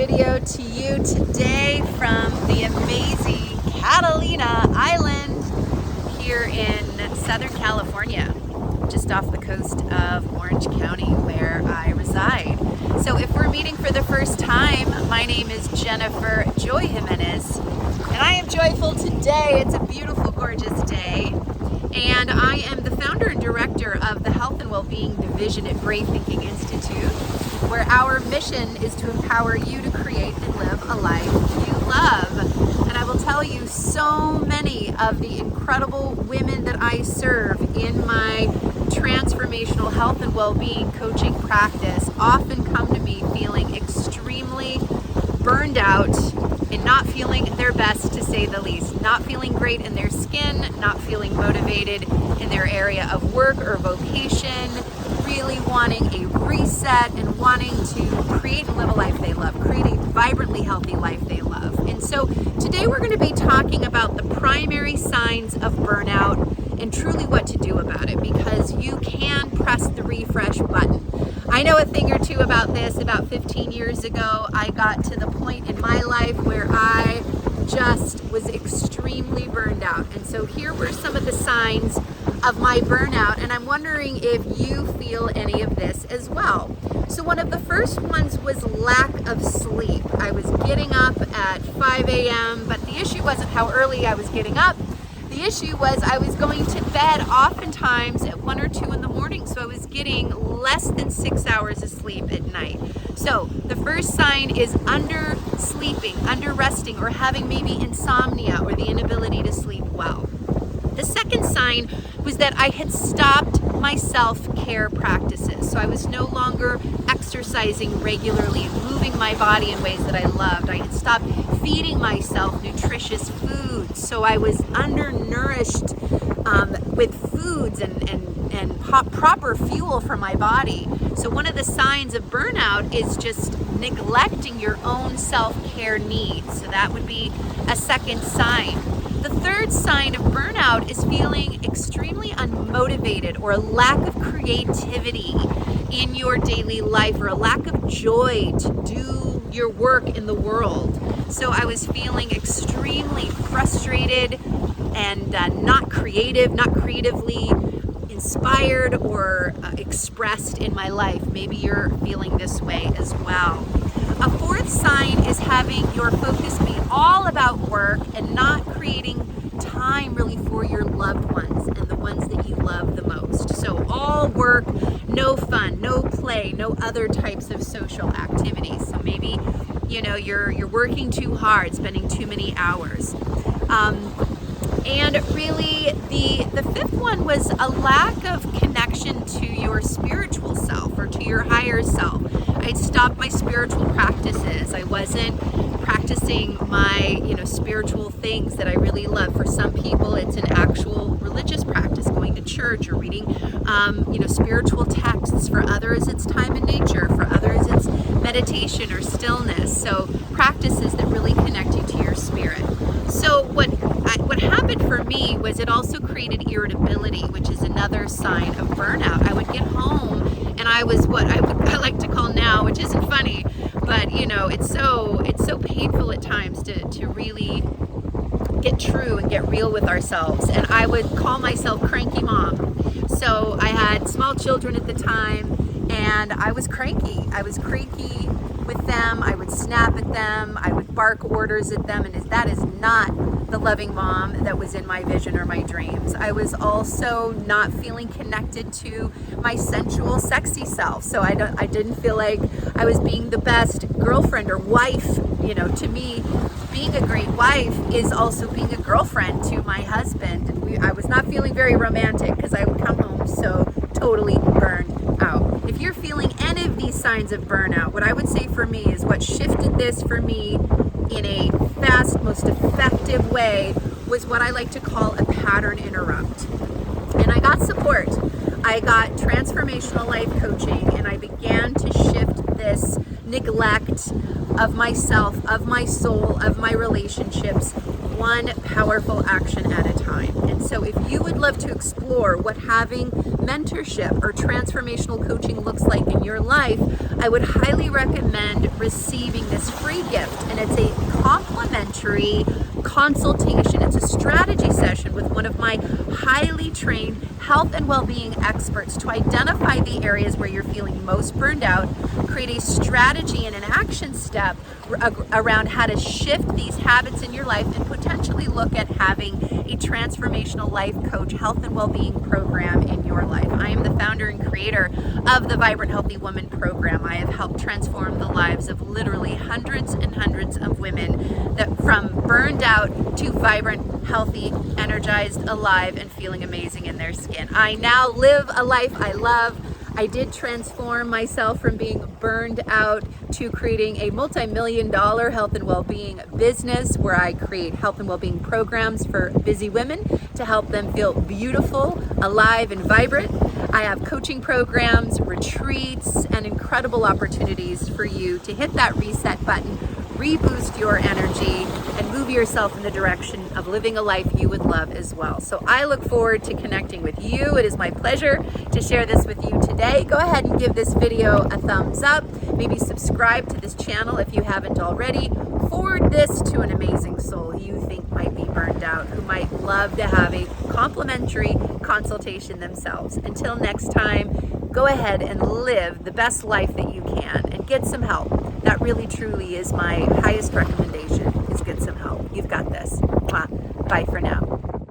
video to you today from the amazing Catalina Island here in Southern California, just off the coast of Orange County where I reside. So if we're meeting for the first time, my name is Jennifer Joy Jiménez, and I am joyful today. It's a beautiful, gorgeous day. And I am the founder and director of the Health and Wellbeing Division at Great Thinking Institute, where our mission is to empower you to create and live a life you love. And I will tell you, so many of the incredible women that I serve in my transformational health and well-being coaching practice often come to me feeling extremely burned out and not feeling their best, to say the least, not feeling great in their skin, not feeling motivated in their area of work or vocation, really wanting a reset and wanting to create and live a life they love, create a vibrantly healthy life they love. And so today we're going to be talking about the primary signs of burnout and truly what to do about it, because you can press the refresh button. I know a thing or two about this. About 15 years ago, I got to the point in my life where I just was extremely burned out. And so here were some of the signs of my burnout, and I'm wondering if you feel any of this as well. So one of the first ones was lack of sleep. I was getting up at 5 a.m., but the issue wasn't how early I was getting up. The issue was I was going to bed oftentimes at 1 or 2 in the morning, so I was getting less than 6 hours of sleep at night. So the first sign is under-sleeping, under-resting, or having maybe insomnia or the inability to sleep well. The second sign was that I had stopped my self-care practices. So I was no longer exercising regularly, moving my body in ways that I loved. I had stopped feeding myself nutritious foods. So I was undernourished with foods and proper fuel for my body. So one of the signs of burnout is just neglecting your own self-care needs. So that would be a second sign. The third sign of burnout is feeling extremely unmotivated, or a lack of creativity in your daily life, or a lack of joy to do your work in the world. So I was feeling extremely frustrated and not creative, not creatively inspired or expressed in my life. Maybe you're feeling this way as well. A fourth sign is having your focus be all about work and not creating time really for your loved ones and the ones that you love the most. So all work, no fun, no play, no other types of social activities. So maybe, you're working too hard, spending too many hours. And really, the fifth one was a lack of connection to your spiritual self or to your higher self. I'd stopped my spiritual practices. I wasn't practicing my, spiritual things that I really love. For some people, it's an actual religious practice, going to church or reading, spiritual texts. For others, it's time in nature. For others, it's meditation or stillness. So practices that really connect you to your spirit. So what happened for me was it also created irritability, which is another sign of burnout. I would get home and I was what I like to call now, which isn't funny, but it's so painful at times to really get true and get real with ourselves. And I would call myself cranky mom. So I had small children at the time, and I was cranky. I was cranky with them. I would snap at them. I would bark orders at them, and that is not the loving mom that was in my vision or my dreams. I was also not feeling connected to my sensual, sexy self. So I didn't feel like I was being the best girlfriend or wife. To me, being a great wife is also being a girlfriend to my husband. And I was not feeling very romantic because I would come home so totally burned out. If you're feeling any of these signs of burnout, what I would say for me is what shifted this for me in a fast, most effective way was what I like to call a pattern interrupt. And I got support. I got transformational life coaching, and I began to shift this neglect of myself, of my soul, of my relationships, one powerful action at a time. And so if you would love to explore what having mentorship or transformational coaching looks like in your life, I would highly recommend receiving this free gift. And it's a complimentary consultation. It's a strategy session with one of my highly trained health and well-being experts to identify the areas where you're feeling most burned out, create a strategy and an action step around how to shift these habits in your life, and potentially look at having a transformational life coach, health and well-being program in your life. I am the founder and creator of the Vibrant Healthy Woman program. I have helped transform the lives of literally hundreds and hundreds of women, that from burned out to vibrant, healthy, energized, alive, and feeling amazing in their skin. I now live a life I love. I did transform myself from being burned out to creating a multi-million-dollar health and well-being business where I create health and well-being programs for busy women to help them feel beautiful, alive, and vibrant. I have coaching programs, retreats, and incredible opportunities for you to hit that reset button, reboost your energy, and move yourself in the direction of living a life you would love as well. So I look forward to connecting with you. It is my pleasure to share this with you today. Go ahead and give this video a thumbs up. Maybe subscribe to this channel if you haven't already. Forward this to an amazing soul you think might be burned out, who might love to have a complimentary consultation themselves. Until next time, go ahead and live the best life that you can and get some help. That really truly is my highest recommendation, is get some help. You've got this. Bye for now.